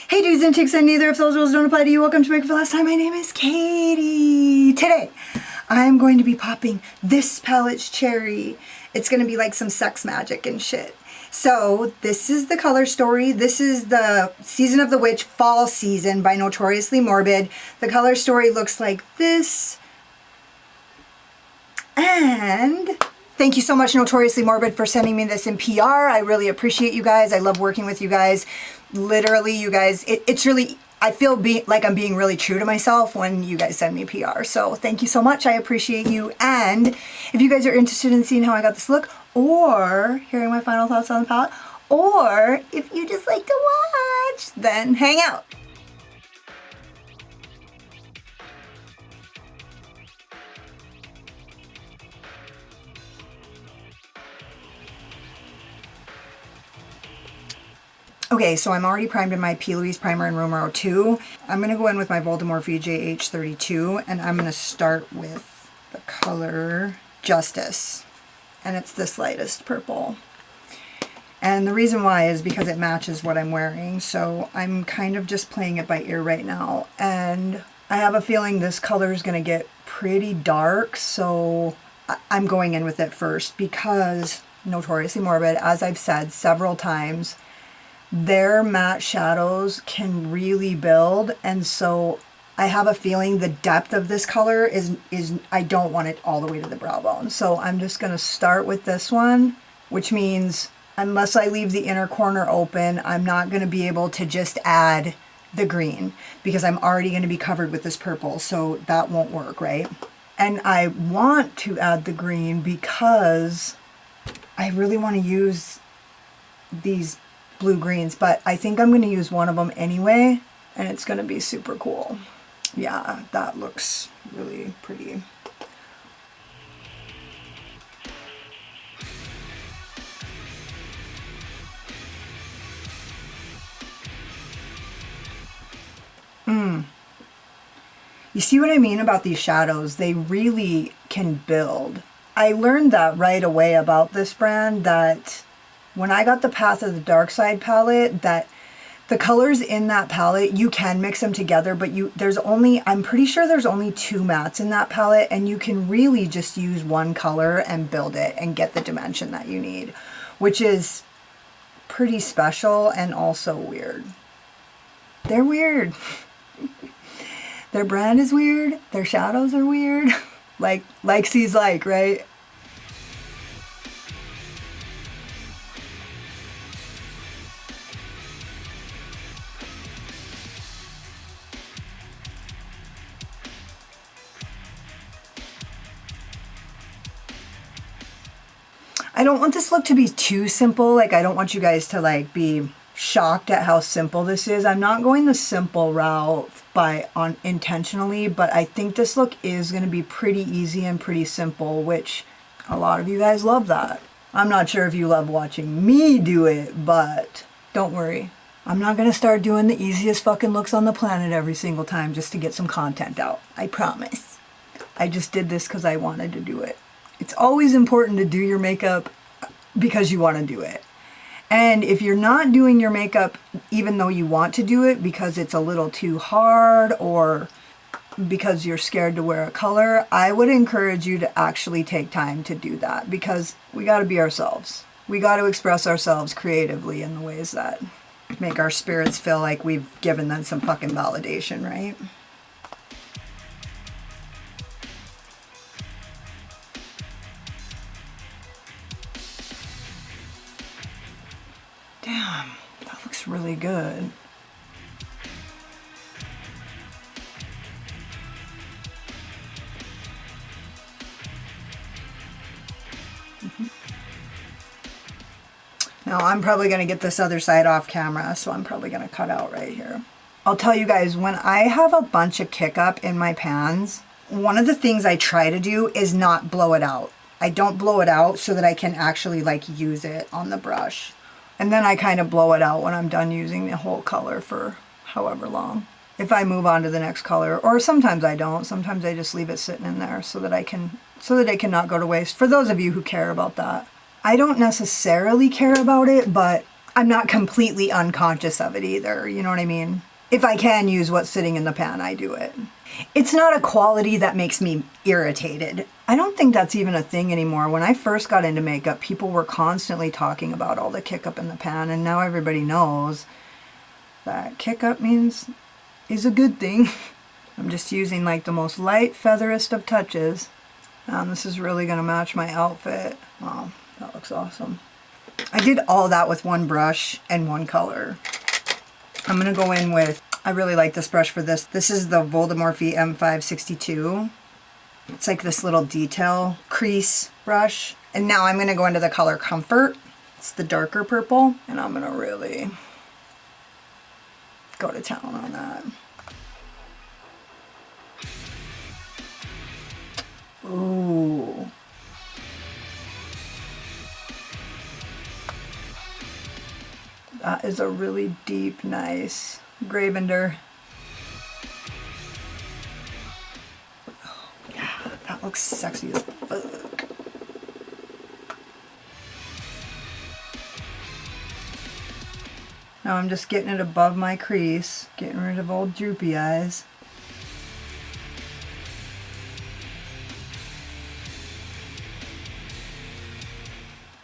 Hey dudes and chicks, and neither if those rules don't apply to you, welcome to Break for the Last Time. My name is Katie. Today, I'm going to be popping this palette's cherry. It's going to be like some sex magic and shit. So, this is the color story. This is the Season of the Witch Fall Season by Notoriously Morbid. The color story looks like this. And thank you so much, Notoriously Morbid, for sending me this in PR. I really appreciate you guys. I love working with you guys. Literally, you guys, it's really, I feel like I'm being really true to myself when you guys send me PR. So thank you so much. I appreciate you. And if you guys are interested in seeing how I got this look, or hearing my final thoughts on the palette, or if you just like to watch, then hang out. Okay, so I'm already primed in my P. Louise primer in Romero 2. I'm going to go in with my Voldemort VJH32, and I'm going to start with the color Justice. And it's this lightest purple. And the reason why is because it matches what I'm wearing, so I'm kind of just playing it by ear right now. And I have a feeling this color is going to get pretty dark, so I'm going in with it first because Notoriously Morbid, as I've said several times, their matte shadows can really build, and so I have a feeling the depth of this color is I don't want it all the way to the brow bone. So I'm just going to start with this one, which means unless I leave the inner corner open, I'm not going to be able to just add the green because I'm already going to be covered with this purple, so that won't work, right? And I want to add the green because I really want to use these blue greens, but I think I'm going to use one of them anyway, and it's going to be super cool. Yeah, that looks really pretty. You see what I mean about these shadows? They really can build. I learned that right away about this brand, that when I got the Path of the Dark Side palette, that the colors in that palette, you can mix them together, but I'm pretty sure there's only 2 mattes in that palette, and you can really just use one color and build it and get the dimension that you need, which is pretty special and also weird. They're weird. Their brand is weird. Their shadows are weird. like sees like, right? I don't want this look to be too simple. Like, I don't want you guys to like be shocked at how simple this is. I'm not going the simple route intentionally, but I think this look is going to be pretty easy and pretty simple, which a lot of you guys love that. I'm not sure if you love watching me do it, but don't worry. I'm not going to start doing the easiest fucking looks on the planet every single time just to get some content out. I promise. I just did this because I wanted to do it. It's always important to do your makeup because you want to do it. And if you're not doing your makeup even though you want to do it because it's a little too hard or because you're scared to wear a color, I would encourage you to actually take time to do that because we got to be ourselves. We got to express ourselves creatively in the ways that make our spirits feel like we've given them some fucking validation, right? Damn, that looks really good. Now I'm probably going to get this other side off camera, so I'm probably going to cut out right here. I'll tell you guys, when I have a bunch of kick up in my pans, one of the things I try to do is not blow it out. I don't blow it out so that I can actually like use it on the brush. And then I kind of blow it out when I'm done using the whole color for however long. If I move on to the next color, or sometimes I don't. Sometimes I just leave it sitting in there so that it cannot go to waste. For those of you who care about that. I don't necessarily care about it, but I'm not completely unconscious of it either, you know what I mean? If I can use what's sitting in the pan, I do it. It's not a quality that makes me irritated. I don't think that's even a thing anymore. When I first got into makeup, people were constantly talking about all the kick up in the pan, and now everybody knows that kick up is a good thing. I'm just using like the most light, featherest of touches. This is really gonna match my outfit. Wow, that looks awesome. I did all that with one brush and one color. I'm gonna go in with, I really like this brush for this. This is the Voldemorphe M562. It's like this little detail crease brush. And now I'm gonna go into the color Comfort. It's the darker purple. And I'm gonna really go to town on that. Ooh. That is a really deep, nice Gravender. Oh, yeah, that looks sexy as fuck. Now I'm just getting it above my crease, getting rid of old droopy eyes.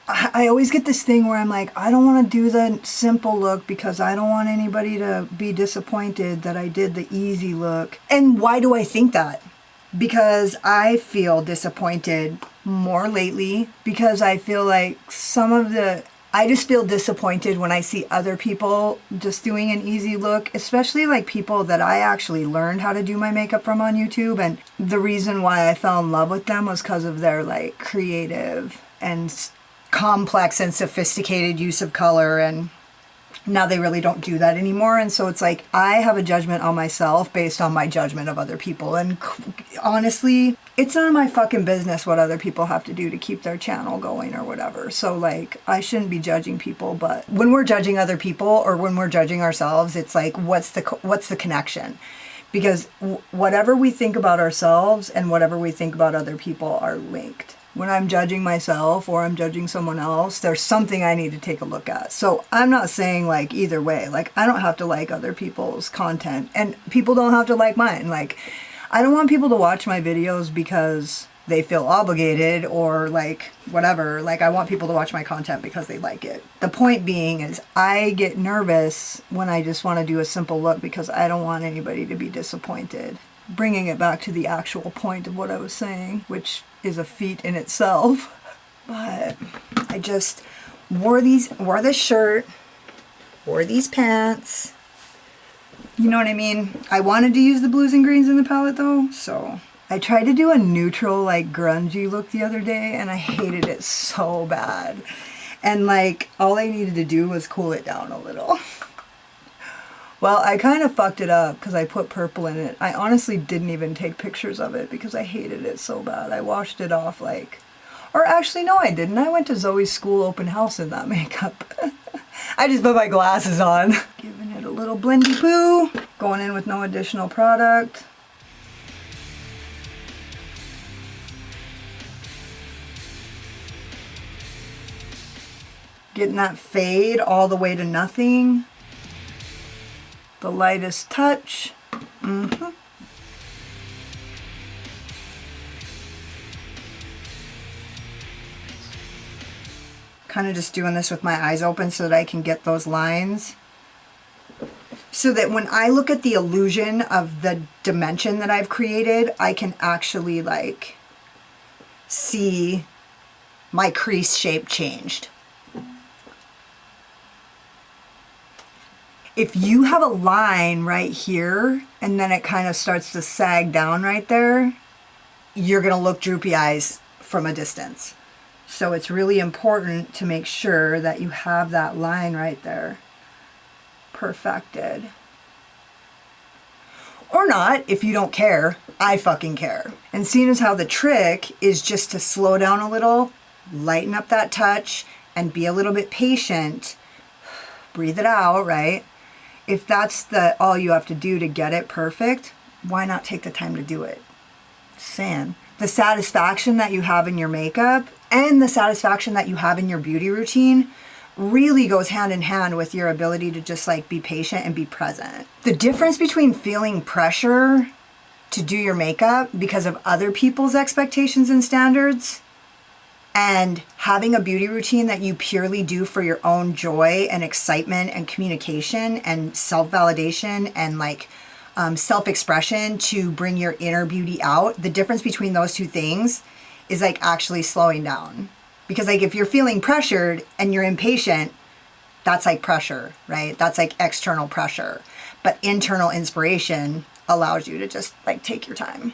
I always get this thing where I'm like, I don't want to do the simple look because I don't want anybody to be disappointed that I did the easy look. And why do I think that? Because I feel disappointed more lately because I feel like I just feel disappointed when I see other people just doing an easy look, especially like people that I actually learned how to do my makeup from on YouTube. And the reason why I fell in love with them was because of their like creative and complex and sophisticated use of color, and now they really don't do that anymore. And so it's like I have a judgment on myself based on my judgment of other people, and honestly it's none of my fucking business what other people have to do to keep their channel going or whatever. So like I shouldn't be judging people, but when we're judging other people or when we're judging ourselves, it's like what's the connection? Because whatever we think about ourselves and whatever we think about other people are linked. When I'm judging myself or I'm judging someone else, there's something I need to take a look at. So I'm not saying like either way, like I don't have to like other people's content and people don't have to like mine. Like I don't want people to watch my videos because they feel obligated or like whatever. Like I want people to watch my content because they like it. The point being is I get nervous when I just want to do a simple look because I don't want anybody to be disappointed. Bringing it back to the actual point of what I was saying, which is a feat in itself. But I just wore this shirt, wore these pants. You know what I mean? I wanted to use the blues and greens in the palette though, so I tried to do a neutral, like grungy look the other day and I hated it so bad. And like all I needed to do was cool it down a little. Well, I kind of fucked it up because I put purple in it. I honestly didn't even take pictures of it because I hated it so bad. I washed it off like, or actually no I didn't. I went to Zoe's school open house in that makeup. I just put my glasses on. Giving it a little blendy poo. Going in with no additional product. Getting that fade all the way to nothing. The lightest touch. Kind of just doing this with my eyes open so that I can get those lines. So that when I look at the illusion of the dimension that I've created, I can actually like see my crease shape changed. If you have a line right here and then it kind of starts to sag down right there, you're gonna look droopy eyes from a distance. So it's really important to make sure that you have that line right there perfected. Or not, if you don't care. I fucking care. And seeing as how the trick is just to slow down a little, lighten up that touch, and be a little bit patient, breathe it out, right? If that's all you have to do to get it perfect, why not take the time to do it? Saying. The satisfaction that you have in your makeup and the satisfaction that you have in your beauty routine really goes hand in hand with your ability to just like be patient and be present. The difference between feeling pressure to do your makeup because of other people's expectations and standards and having a beauty routine that you purely do for your own joy and excitement and communication and self-validation and like self-expression to bring your inner beauty out, the difference between those two things is like actually slowing down. Because like if you're feeling pressured and you're impatient, that's like pressure, right? That's like external pressure. But internal inspiration allows you to just like take your time.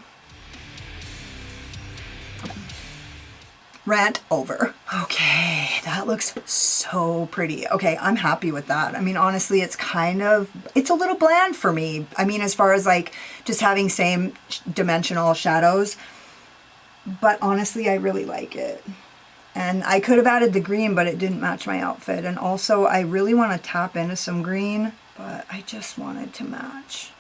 Rant over. Okay, that looks so pretty. Okay, I'm happy with that. I mean, honestly, it's a little bland for me. I mean, as far as like just having same dimensional shadows, but honestly, I really like it. And I could have added the green, but it didn't match my outfit. And also, I really want to tap into some green, but I just wanted to match.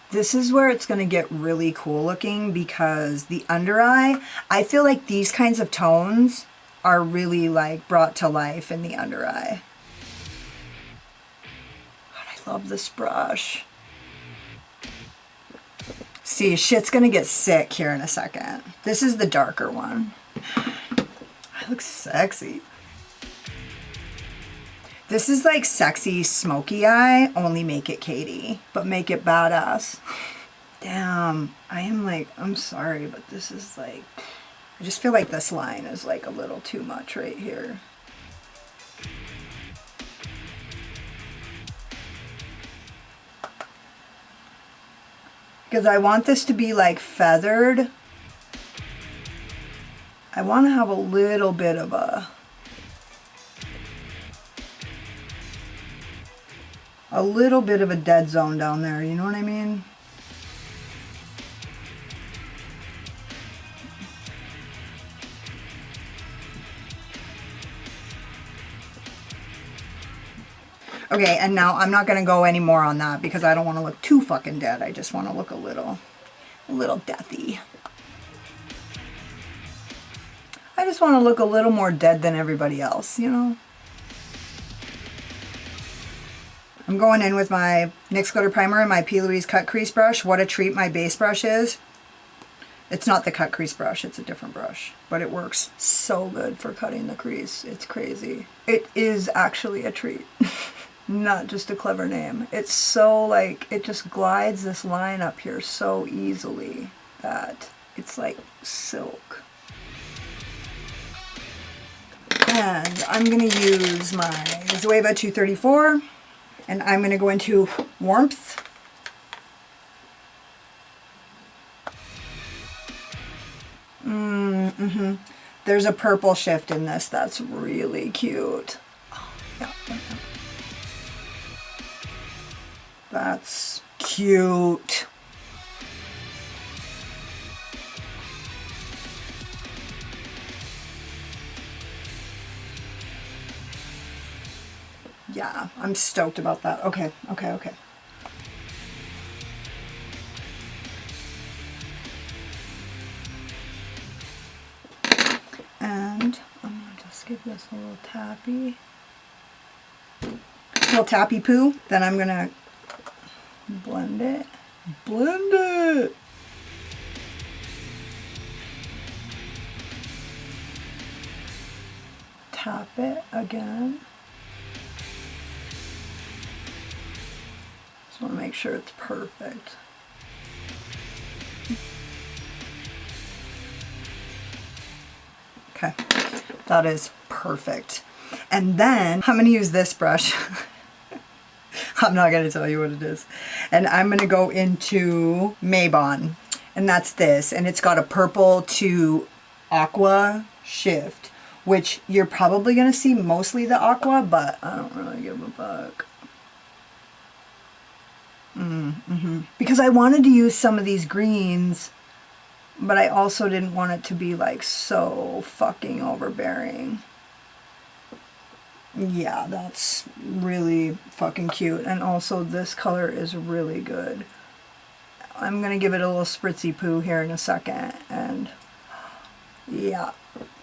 This is where it's going to get really cool looking because the under eye, I feel like these kinds of tones are really like brought to life in the under eye. God, I love this brush. See, shit's gonna get sick here in a second. This is the darker one. I look sexy. This is like sexy smoky eye, only make it Katie, but make it badass. Damn, I'm sorry, but this is like, I just feel like this line is like a little too much right here. Because I want this to be like feathered. I want to have a little bit of a dead zone down there, you know what I mean? Okay, and now I'm not gonna go any more on that because I don't want to look too fucking dead. I just want to look a little deathy. I just want to look a little more dead than everybody else, you know? I'm going in with my NYX Glitter Primer and my P. Louise Cut Crease brush. What a treat my base brush is. It's not the cut crease brush, it's a different brush, but it works so good for cutting the crease. It's crazy. It is actually a treat. Not just a clever name. It's so like, it just glides this line up here so easily that it's like silk. And I'm gonna use my Zoeva 234 and I'm gonna go into Warmth. There's a purple shift in this that's really cute. Oh, yeah. That's cute. Yeah, I'm stoked about that. Okay. And I'm gonna just give this a little tappy poo. Then I'm gonna blend it. Tap it again. Just want to make sure it's perfect. Okay, that is perfect. And then I'm going to use this brush. I'm not going to tell you what it is. And I'm going to go into Maybon. And that's this. And it's got a purple to aqua shift, which you're probably going to see mostly the aqua, but I don't really give a fuck. Because I wanted to use some of these greens, but I also didn't want it to be like so fucking overbearing. Yeah, that's really fucking cute. And also this color is really good. I'm gonna give it a little spritzy poo here in a second. And yeah,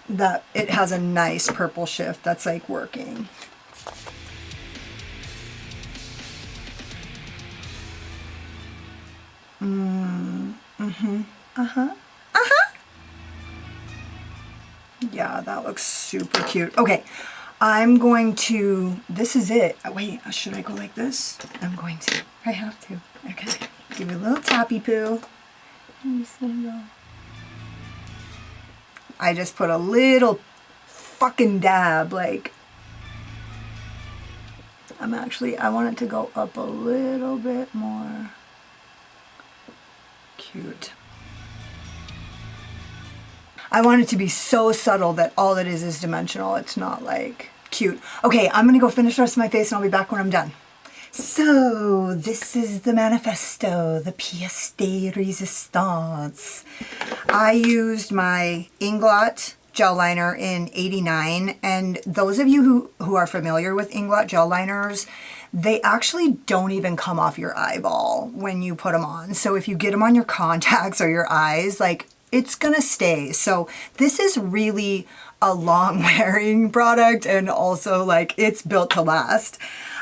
that it has a nice purple shift that's like working. Yeah, that looks super cute. Okay, I'm going to, this is it. Wait, should I go like this? I'm going to. I have to. Okay, give you a little tappy poo. I'm just gonna go. I just put a little fucking dab, like, I want it to go up a little bit more. Cute. I want it to be so subtle that all it is dimensional. It's not like cute. Okay, I'm gonna go finish the rest of my face and I'll be back when I'm done. So this is the manifesto, the pièce de résistance. I used my Inglot gel liner in 89, and those of you who are familiar with Inglot gel liners, they actually don't even come off your eyeball when you put them on. So if you get them on your contacts or your eyes, like, it's gonna stay. So this is really a long wearing product, and also like it's built to last.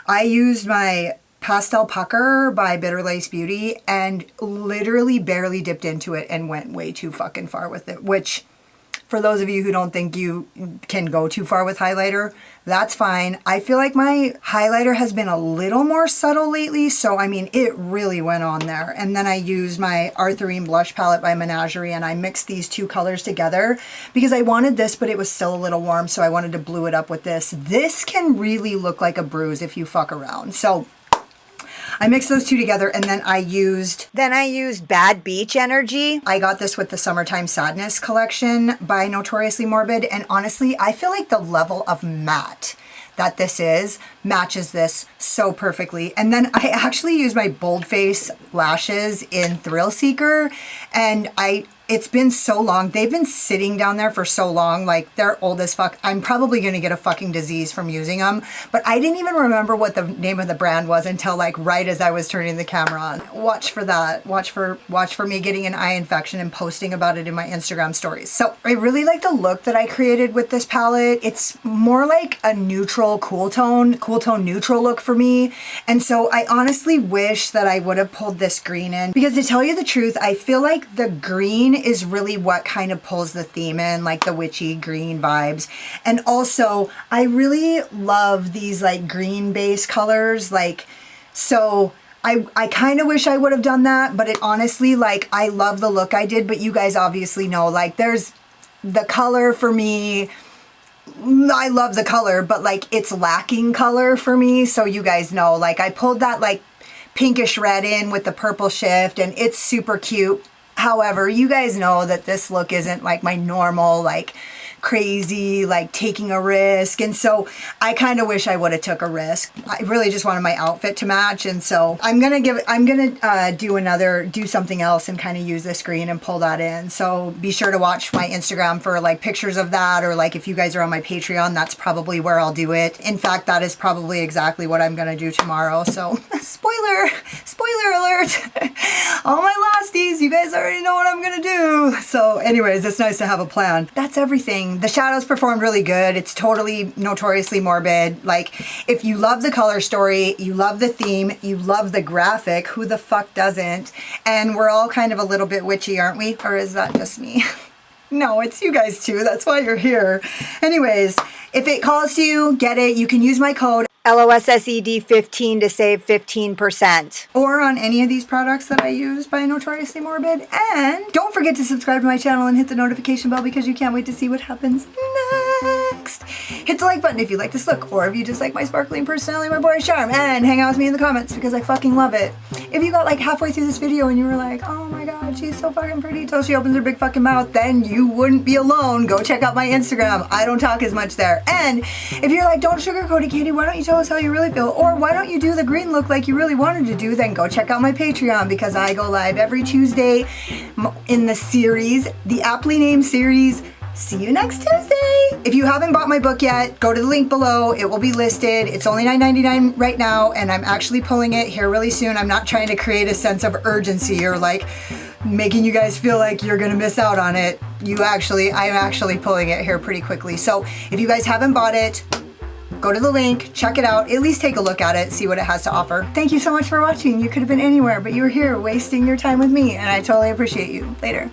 I used my Pastel Pucker by Paulina Beauty and literally barely dipped into it and went way too fucking far with it, which for those of you who don't think you can go too far with highlighter, that's fine. I feel like my highlighter has been a little more subtle lately, so I mean, it really went on there. And then I used my Arthurine blush palette by Menagerie, and I mixed these two colors together because I wanted this, but it was still a little warm, so I wanted to blue it up with this. This can really look like a bruise if you fuck around. So I mixed those two together, and then I used Bad Beach Energy. I got this with the Summertime Sadness collection by Notoriously Morbid, and honestly, I feel like the level of matte that this is matches this so perfectly. And then I actually used my Bold Face lashes in Thrill Seeker, and it's been so long. They've been sitting down there for so long, like they're old as fuck. I'm probably gonna get a fucking disease from using them, but I didn't even remember what the name of the brand was until like right as I was turning the camera on. Watch for that. Watch for me getting an eye infection and posting about it in my Instagram stories. So I really like the look that I created with this palette. It's more like a neutral, cool tone neutral look for me. And so I honestly wish that I would have pulled this green in, because to tell you the truth, I feel like the green is really what kind of pulls the theme in, like the witchy green vibes. And also I really love these like green base colors, like, so I kind of wish I would have done that, but it honestly, like, I love the look I did, but you guys obviously know, like, there's the color for me. I love the color, but like it's lacking color for me. So you guys know, like, I pulled that like pinkish red in with the purple shift, and it's super cute. However, you guys know that this look isn't like my normal, like crazy, like taking a risk. And so I kind of wish I would have took a risk. I really just wanted my outfit to match. And so I'm gonna do something else and kind of use this green and pull that in. So be sure to watch my Instagram for like pictures of that, or like if you guys are on my Patreon, that's probably where I'll do it. In fact, that is probably exactly what I'm gonna do tomorrow. So spoiler alert. All my losties, you guys already know what I'm gonna do. So anyways, it's nice to have a plan. That's everything. The shadows performed really good. It's totally Notoriously Morbid. Like, if you love the color story, you love the theme, you love the graphic, who the fuck doesn't? And we're all kind of a little bit witchy, aren't we? Or is that just me? No, it's you guys too. That's why you're here. Anyways, if it calls to you, get it. You can use my code LOSSED15 to save 15%. Or on any of these products that I use by Notoriously Morbid. And don't forget to subscribe to my channel and hit the notification bell, because you can't wait to see what happens next. Hit the like button if you like this look, or if you just like my sparkling personality, my boyish charm, and hang out with me in the comments because I fucking love it. If you got like halfway through this video and you were like, oh my god, she's so fucking pretty till she opens her big fucking mouth, then you wouldn't be alone. Go check out my Instagram. I don't talk as much there. And if you're like, don't sugarcoat it, Katie, why don't you tell us how you really feel? Or why don't you do the green look like you really wanted to do? Then go check out my Patreon, because I go live every Tuesday in the series, the aptly named series, see you next Tuesday. If you haven't bought my book yet, go to the link below. It will be listed. It's only $9.99 right now, and I'm actually pulling it here really soon. I'm not trying to create a sense of urgency or like making you guys feel like you're gonna miss out on it. I'm actually pulling it here pretty quickly. So if you guys haven't bought it, go to the link, check it out, at least take a look at it, see what it has to offer. Thank you so much for watching. You could have been anywhere, but you were here wasting your time with me, and I totally appreciate you. Later.